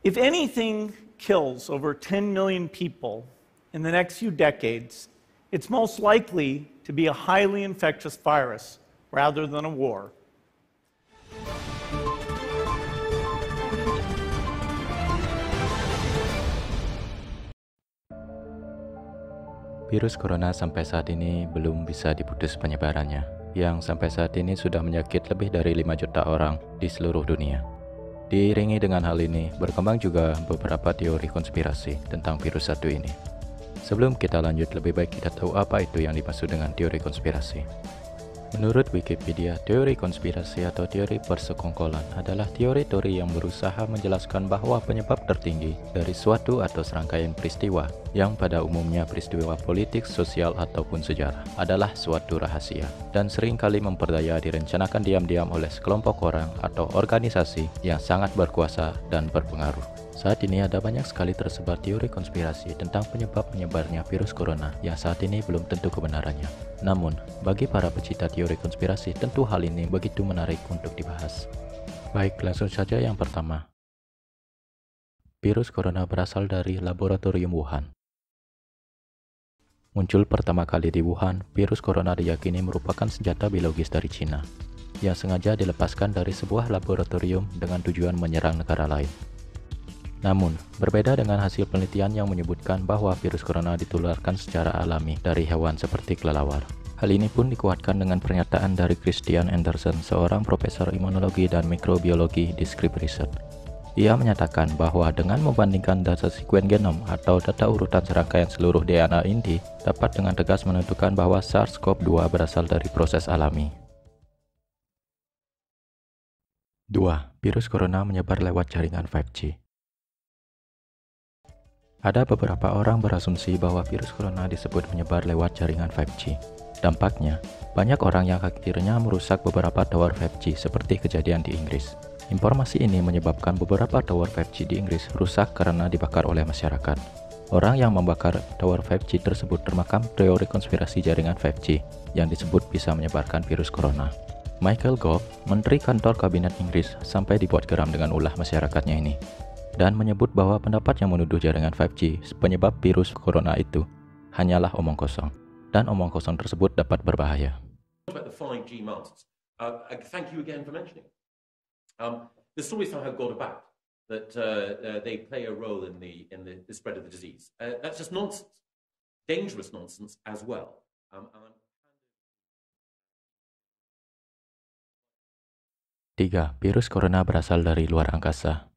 If anything kills over 10 million people in the next few decades, it's most likely to be a highly infectious virus rather than a war. Virus corona sampai saat ini belum bisa diputus penyebarannya, yang sampai saat ini sudah menyakit lebih dari 5 juta orang di seluruh dunia. Diiringi dengan hal ini, berkembang juga beberapa teori konspirasi tentang virus satu ini. Sebelum kita lanjut, lebih baik kita tahu apa itu yang dimaksud dengan teori konspirasi. Menurut Wikipedia, teori konspirasi atau teori persekongkolan adalah teori-teori yang berusaha menjelaskan bahwa penyebab tertinggi dari suatu atau serangkaian peristiwa, yang pada umumnya peristiwa politik, sosial, ataupun sejarah, adalah suatu rahasia, dan seringkali memperdaya direncanakan diam-diam oleh sekelompok orang atau organisasi yang sangat berkuasa dan berpengaruh. Saat ini ada banyak sekali tersebar teori konspirasi tentang penyebab menyebarnya virus corona yang saat ini belum tentu kebenarannya. Namun, bagi para pecinta teori konspirasi, tentu hal ini begitu menarik untuk dibahas. Baik, langsung saja yang pertama. Virus corona berasal dari laboratorium Wuhan. Muncul pertama kali di Wuhan, virus corona diyakini merupakan senjata biologis dari Cina, yang sengaja dilepaskan dari sebuah laboratorium dengan tujuan menyerang negara lain. Namun, berbeda dengan hasil penelitian yang menyebutkan bahwa virus corona ditularkan secara alami dari hewan seperti kelelawar. Hal ini pun dikuatkan dengan pernyataan dari Christian Andersen, seorang profesor imunologi dan mikrobiologi di Scripps Research. Ia menyatakan bahwa dengan membandingkan data sekuen genom atau data urutan serangkaian seluruh DNA inti, dapat dengan tegas menentukan bahwa SARS-CoV-2 berasal dari proses alami. 2. Virus corona menyebar lewat jaringan 5G. Ada beberapa orang berasumsi bahwa virus corona disebut menyebar lewat jaringan 5G. Dampaknya, banyak orang yang akhirnya merusak beberapa tower 5G seperti kejadian di Inggris. Informasi ini menyebabkan beberapa tower 5G di Inggris rusak karena dibakar oleh masyarakat. Orang yang membakar tower 5G tersebut termakam teori konspirasi jaringan 5G yang disebut bisa menyebarkan virus corona. Michael Gove, Menteri Kantor Kabinet Inggris, sampai dibuat geram dengan ulah masyarakatnya ini, dan menyebut bahwa pendapat yang menuduh jaringan 5G penyebab virus corona itu hanyalah omong kosong, dan omong kosong tersebut dapat berbahaya. About the 5G masts, thank you again for mentioning. The story somehow got about that they play a role in the spread of the disease. That's just nonsense, dangerous nonsense as well. 3. Virus corona berasal dari luar angkasa.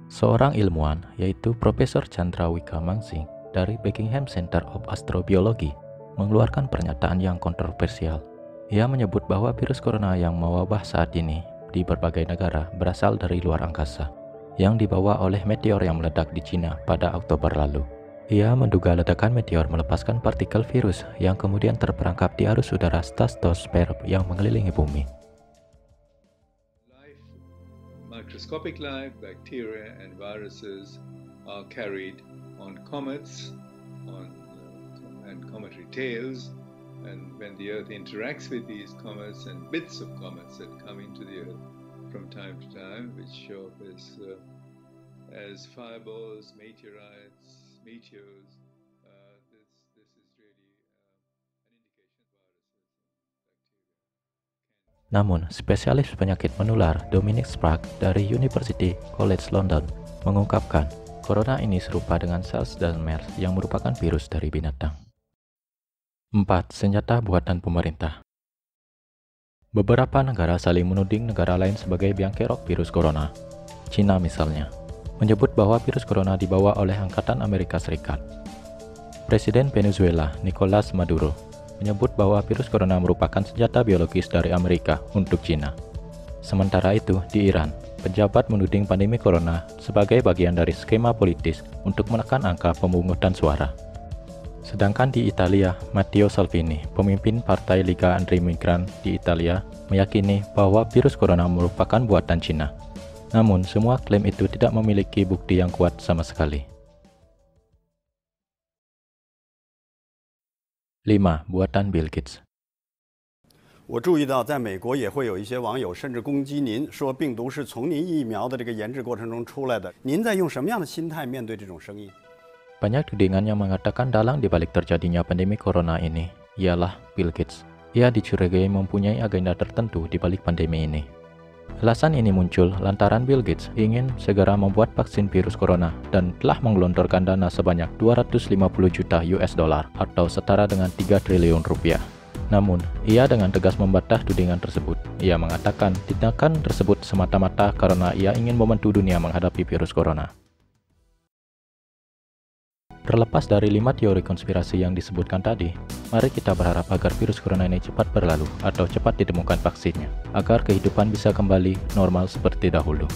Seorang ilmuwan, yaitu Profesor Chandra Wickremesinghe dari Buckingham Center of Astrobiology, mengeluarkan pernyataan yang kontroversial. Ia menyebut bahwa virus corona yang mewabah saat ini di berbagai negara berasal dari luar angkasa, yang dibawa oleh meteor yang meledak di Cina pada Oktober lalu. Ia menduga ledakan meteor melepaskan partikel virus yang kemudian terperangkap di arus udara stratosfer yang mengelilingi bumi. Microscopic life, bacteria, and viruses are carried on comets and cometary tails, and when the Earth interacts with these comets and bits of comets that come into the Earth from time to time, which show up as fireballs, meteorites, meteors, this is really an indication of viruses and bacteria. Namun, spesialis penyakit menular Dominic Sprague dari University College London mengungkapkan, corona ini serupa dengan SARS dan MERS yang merupakan virus dari binatang. 4. Senjata buatan pemerintah. Beberapa negara saling menuding negara lain sebagai biang kerok virus corona. Cina misalnya, menyebut bahwa virus corona dibawa oleh Angkatan Amerika Serikat. Presiden Venezuela, Nicolas Maduro, menyebut bahwa virus corona merupakan senjata biologis dari Amerika untuk Cina. Sementara itu, di Iran, pejabat menuding pandemi corona sebagai bagian dari skema politis untuk menekan angka pemungutan suara. Sedangkan di Italia, Matteo Salvini, pemimpin Partai Liga Andri Migran di Italia, meyakini bahwa virus corona merupakan buatan Cina. Namun, semua klaim itu tidak memiliki bukti yang kuat sama sekali. 5. Buatan Bill Gates. 我注意到，在美国也会有一些网友甚至攻击您，说病毒是从您疫苗的这个研制过程中出来的。您在用什么样的心态面对这种声音？ Banyak tudingan yang mengatakan dalang dibalik terjadinya pandemi corona ini ialah Bill Gates. Ia dicurigai mempunyai agenda tertentu di balik pandemi ini. Alasan ini muncul lantaran Bill Gates ingin segera membuat vaksin virus corona dan telah menggelontorkan dana sebanyak 250 juta US dollar atau setara dengan 3 triliun rupiah. Namun, ia dengan tegas membantah tudingan tersebut. Ia mengatakan tindakan tersebut semata-mata karena ia ingin membantu dunia menghadapi virus corona. Terlepas dari 5 teori konspirasi yang disebutkan tadi, mari kita berharap agar virus corona ini cepat berlalu atau cepat ditemukan vaksinnya, agar kehidupan bisa kembali normal seperti dahulu.